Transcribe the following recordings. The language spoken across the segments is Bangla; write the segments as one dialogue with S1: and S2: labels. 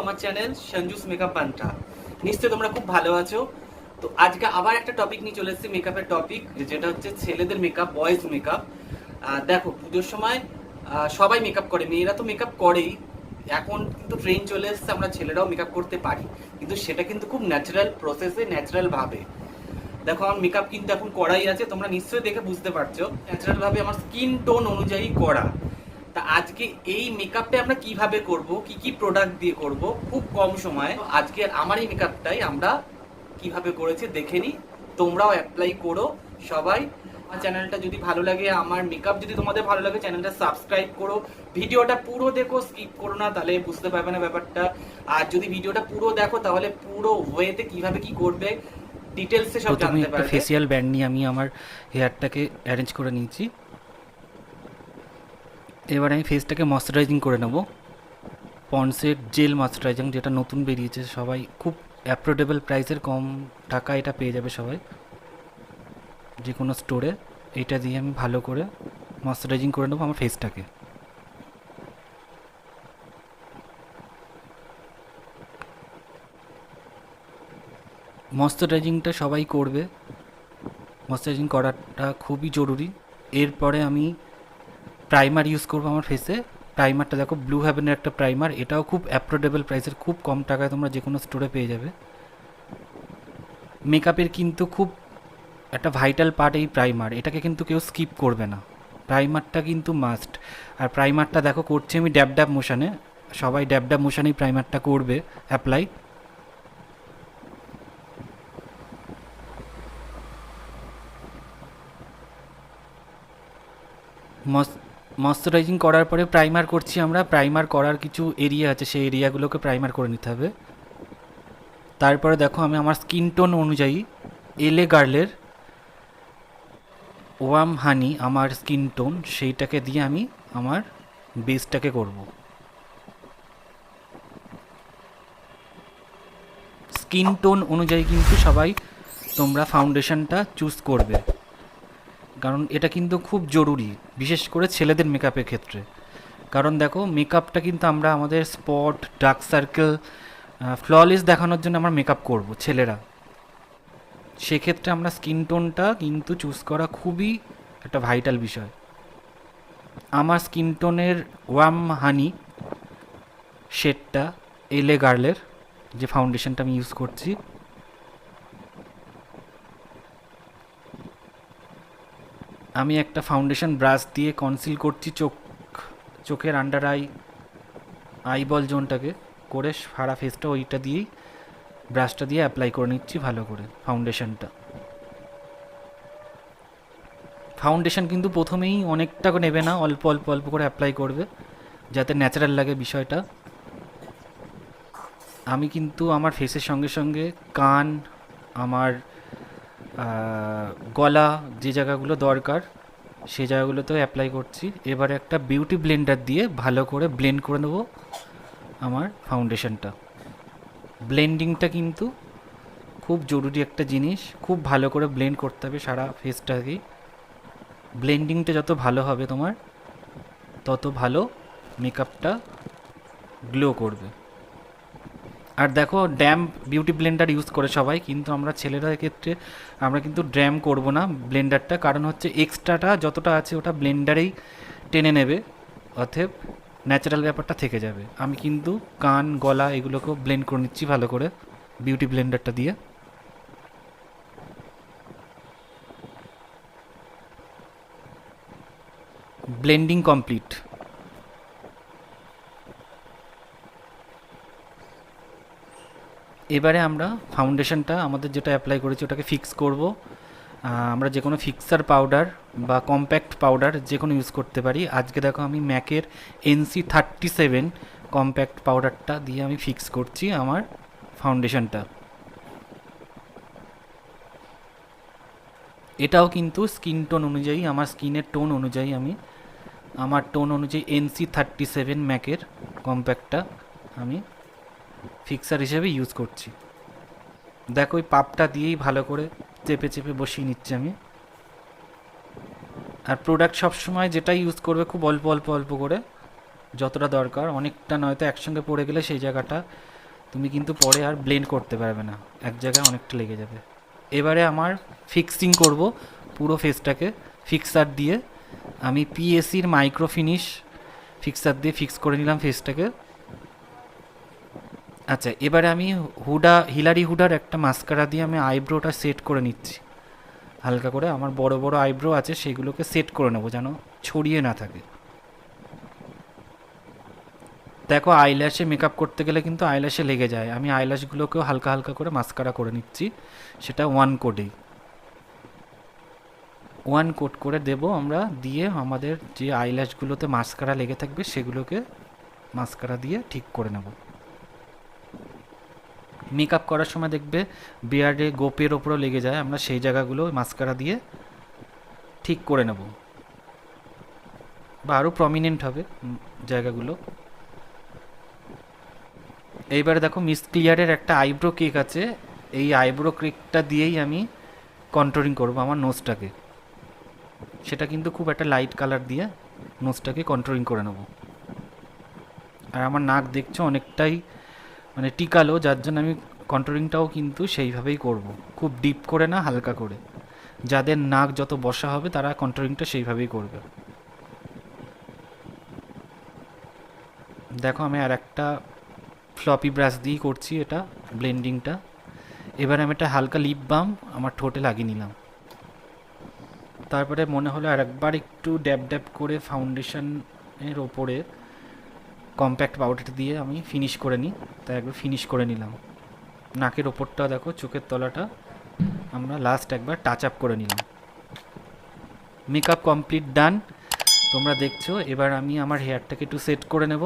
S1: আমার চ্যানেল সঞ্জুস মেকআপ বান্টা। নিশ্চয়ই তোমরা খুব ভালো আছো। তো আজকে আবার একটা টপিক নিয়ে চলে এসেছি, মেকআপের টপিক, যেটা হচ্ছে ছেলেদের মেকআপ, বয়েজ মেকআপ। দেখো, পুজোর সময় সবাই মেকআপ করে, মেয়েরা তো মেকআপ করেই। এখন কিন্তু ট্রেন চলে এসেছে, আমরা ছেলেরাও মেকআপ করতে পারি, কিন্তু সেটা কিন্তু খুব ন্যাচারাল প্রসেসে, ন্যাচারাল ভাবে। দেখো, আমার মেকআপ কিন্তু এখন করাই আছে, তোমরা নিশ্চয়ই দেখে বুঝতে পারছো, ন্যাচারাল ভাবে আমার স্কিন টোন অনুযায়ী করা। তা আজকে এই মেকআপটা আমরা কিভাবে করব, কি কি প্রোডাক্ট দিয়ে করব খুব কম সময়ে, আজকে আমার এই মেকআপটাই আমরা কিভাবে করেছি দেখে নিই। তোমরাও অ্যাপ্লাই করো সবাই। আমার চ্যানেলটা যদি ভালো লাগে, আমার মেকআপ যদি তোমাদের ভালো লাগে, চ্যানেলটা সাবস্ক্রাইব করো, ভিডিওটা পুরো দেখো, স্কিপ করো না, তাহলে বুঝতে পারবে না ব্যাপারটা। আর যদি ভিডিওটা পুরো দেখো, তাহলে পুরো ওয়েতে কিভাবে কি করবে ডিটেলসে সব জানতে পারবে।
S2: ফেসিয়াল ব্যান্ড নিয়ে আমি আমার হেয়ারটাকে অ্যারেঞ্জ করে নিয়েছি। এবার আমি ফেসটাকে ময়শ্চারাইজিং করে নেব পন্ডসের জেল ময়শ্চারাইজিং, যেটা নতুন বেরিয়েছে, সবাই খুব অ্যাফোর্ডেবল প্রাইসের, কম টাকা এটা পেয়ে যাবে সবাই যে কোনো স্টোরে। এটা দিয়ে আমি ভালো করে ময়শ্চারাইজিং করে নেবো আমার ফেসটাকে। ময়শ্চারাইজিংটা সবাই করবে, ময়শ্চারাইজিং করাটা খুবই জরুরি। এরপরে আমি প্রাইমার ইউজ করবো আমার ফেসে। প্রাইমারটা দেখো, ব্লু হ্যাভেনের একটা প্রাইমার, এটাও খুব অ্যাফোর্ডেবল প্রাইসের, খুব কম টাকায় তোমরা যে কোনো স্টোরে পেয়ে যাবে। মেকআপের কিন্তু খুব একটা ভাইটাল পার্ট এই প্রাইমার, এটাকে কিন্তু কেউ স্কিপ করবে না, প্রাইমারটা কিন্তু মাস্ট। আর প্রাইমারটা দেখো করছি আমি ড্যাব ড্যাব মোশানে, সবাই ড্যাব ড্যাব মোশানেই প্রাইমারটা করবে অ্যাপ্লাই। ময়শ্চারাইজিং করার পরে প্রাইমার করছি আমরা। প্রাইমার করার কিছু এরিয়া আছে, সেই এরিয়াগুলোকে প্রাইমার করে নিতে হবে। তারপরে দেখো, আমি আমার স্কিন টোন অনুযায়ী এলে গার্লের ওয়ার্ম হানি, আমার স্কিন টোন, সেইটাকে দিয়ে আমি আমার বেসটাকে করব। স্কিন টোন অনুযায়ী কিন্তু সবাই তোমরা ফাউন্ডেশনটা চুজ করবে, কারণ এটা কিন্তু খুব জরুরি, বিশেষ করে ছেলেদের মেকআপের ক্ষেত্রে। কারণ দেখো, মেকআপটা কিন্তু আমরা আমাদের স্পট, ডার্ক সার্কেল, ফ্ললেস দেখানোর জন্য আমরা মেকআপ করব ছেলেরা। সেক্ষেত্রে আমরা স্কিন টোনটা কিন্তু চুজ করা খুবই একটা ভাইটাল বিষয়। আমার স্কিন টোনের ওয়ার্ম হানি শেডটা এলে গার্লের যে ফাউন্ডেশনটা আমি ইউজ করছি, আমি একটা ফাউন্ডেশন ব্রাশ দিয়ে কনসিল করছি চোখের আন্ডার আইবল জোনটাকে, করে সারা ফেসটা ওইটা দিয়েই ব্রাশটা দিয়ে অ্যাপ্লাই করে নিচ্ছি ভালো করে ফাউন্ডেশনটা। ফাউন্ডেশন কিন্তু প্রথমেই অনেকটা নেবে না, অল্প অল্প অল্প করে অ্যাপ্লাই করবে, যাতে ন্যাচারাল লাগে বিষয়টা। আমি কিন্তু আমার ফেসের সঙ্গে সঙ্গে কান, আমার গলা, যে জায়গাগুলো দরকার সেই জায়গাগুলোতেও অ্যাপ্লাই করছি। এবারে একটা বিউটি ব্লেন্ডার দিয়ে ভালো করে ব্লেন্ড করে নেব আমার ফাউন্ডেশনটা। ব্লেন্ডিংটা কিন্তু খুব জরুরি একটা জিনিস, খুব ভালো করে ব্লেন্ড করতে হবে সারা ফেসটাকেই। ব্লেন্ডিংটা যত ভালো হবে তোমার, তত ভালো মেকআপটা গ্লো করবে। আর দেখো, ড্যাম্প বিউটি ব্লেন্ডার ইউজ করে সবাই, কিন্তু আমরা ছেলেদের ক্ষেত্রে আমরা কিন্তু ড্যাম করব না ব্লেন্ডারটা, কারণ হচ্ছে এক্সট্রাটা যতটা আছে ওটা ব্লেন্ডারেই টেনে নেবে, অতএব ন্যাচারাল ব্যাপারটা থেকে যাবে। আমি কিন্তু কান, গলা এগুলোকেও ব্লেন্ড করে নিচ্ছি ভালো করে বিউটি ব্লেন্ডারটা দিয়ে। Blending complete. এবারে আমরা ফাউন্ডেশনটা আমাদের যেটা অ্যাপ্লাই করেছি ওটাকে ফিক্স করব। আমরা যে কোনো ফিক্সার পাউডার বা কম্প্যাক্ট পাউডার যে কোনো ইউজ করতে পারি। আজকে দেখো, আমি ম্যাকের NC37 কম্প্যাক্ট পাউডারটা দিয়ে আমি ফিক্স করছি আমার ফাউন্ডেশনটা। এটাও কিন্তু স্কিন টোন অনুযায়ী, আমার স্কিনের টোন অনুযায়ী, আমি আমার টোন অনুযায়ী NC37 ম্যাকের কম্প্যাক্টটা আমি ফিক্সার হিসেবে ইউজ করছি। দেখো, ওই পাপটা দিয়েই ভালো করে চেপে চেপে বসিয়ে নিচ্ছি আমি। আর প্রোডাক্ট সবসময় যেটা ইউজ করবে খুব অল্প অল্প অল্প করে, যতটা দরকার, অনেকটা নয়তো একসঙ্গে পড়ে গেলে সেই জায়গাটা তুমি কিন্তু পরে আর ব্লেন্ড করতে পারবে না, এক জায়গায় অনেকটা লেগে যাবে। এবারে আমার ফিক্সিং করব পুরো ফেসটাকে ফিক্সার দিয়ে। আমি পিএসির মাইক্রো ফিনিশ ফিক্সার দিয়ে ফিক্স করে নিলাম ফেসটাকে। আচ্ছা, এবারে আমি হিলারি হুডার একটা মাস্কারা দিয়ে আমি আইব্রোটা সেট করে নিচ্ছি হালকা করে। আমার বড় বড় আইব্রো আছে, সেগুলোকে সেট করে নেবো যেন ছড়িয়ে না থাকে। দেখো, আইল্যাশে মেকআপ করতে গেলে কিন্তু আইল্যাশে লেগে যায়, আমি আইল্যাশগুলোকেও হালকা হালকা করে মাস্কারা করে নিচ্ছি, সেটা ওয়ান কোডেই। ওয়ান কোট করে দেব আমরা, দিয়ে আমাদের যে আইল্যাশগুলোতে মাস্কারা লেগে থাকবে সেগুলোকে মাস্কারা দিয়ে ঠিক করে নেব। মেকআপ করার সময় দেখবে বিয়ার্ডে গোপের ওপরও লেগে যায়, আমরা সেই জায়গাগুলো মাস্কারা দিয়ে ঠিক করে নেব, বা আরও প্রমিনেন্ট হবে জায়গাগুলো। এইবারে দেখো, মিস ক্লিয়ারের একটা আইব্রো কেক আছে, এই আইব্রো কেকটা দিয়েই আমি কন্ট্রোলিং করব আমার নোজটাকে। সেটা কিন্তু খুব একটা লাইট কালার দিয়ে নোজটাকে কন্ট্রোলিং করে নেব। আর আমার নাক দেখছো অনেকটাই মানে টিকালো, যার জন্য আমি কন্ট্রোলিংটাও কিন্তু সেইভাবেই করব, খুব ডিপ করে না, হালকা করে। যাদের নাক যত বসা হবে তারা কন্ট্রোলিংটা সেইভাবেই করবে। দেখো, আমি আর একটা ফ্লপি ব্রাশ দিয়েই করছি এটা ব্লেন্ডিংটা। এবার আমি একটা হালকা লিপ বাম আমার ঠোঁটে লাগিয়ে নিলাম। তারপরে মনে হলো আর একবার একটু ড্যাব ড্যাব করে ফাউন্ডেশনের ওপরে কম্প্যাক্ট পাউডার দিয়ে আমি ফিনিশ করে নিই, তাই একবার ফিনিশ করে নিলাম। নাকের ওপরটা দেখো, চোখের তলাটা আমরা লাস্ট একবার টাচ আপ করে নিলাম। মেকআপ কমপ্লিট ডান, তোমরা দেখছো। এবার আমি আমার হেয়ারটাকে একটু সেট করে নেব,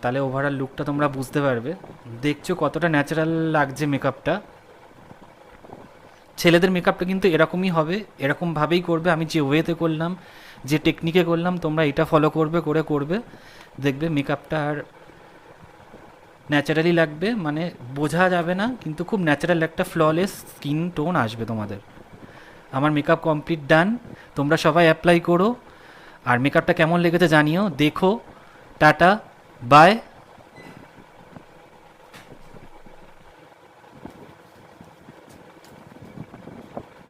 S2: তাহলে ওভারঅল লুকটা তোমরা বুঝতে পারবে। দেখছো কতটা ন্যাচারাল লাগছে মেকআপটা। ছেলেদের মেকআপটা কিন্তু এরকমই হবে, এরকমভাবেই করবে। আমি যে ওয়েতে করলাম, যে টেকনিকে করলাম, তোমরা এটা ফলো করবে, দেখবে মেকআপটা আর ন্যাচারালি লাগবে, মানে বোঝা যাবে না, কিন্তু খুব ন্যাচারাল একটা ফ্ললেস স্কিন টোন আসবে তোমাদের। আমার মেকআপ কমপ্লিট ডান, তোমরা সবাই অ্যাপ্লাই করো, আর মেকআপটা কেমন লেগেছে জানিও। দেখো, টাটা, বাই।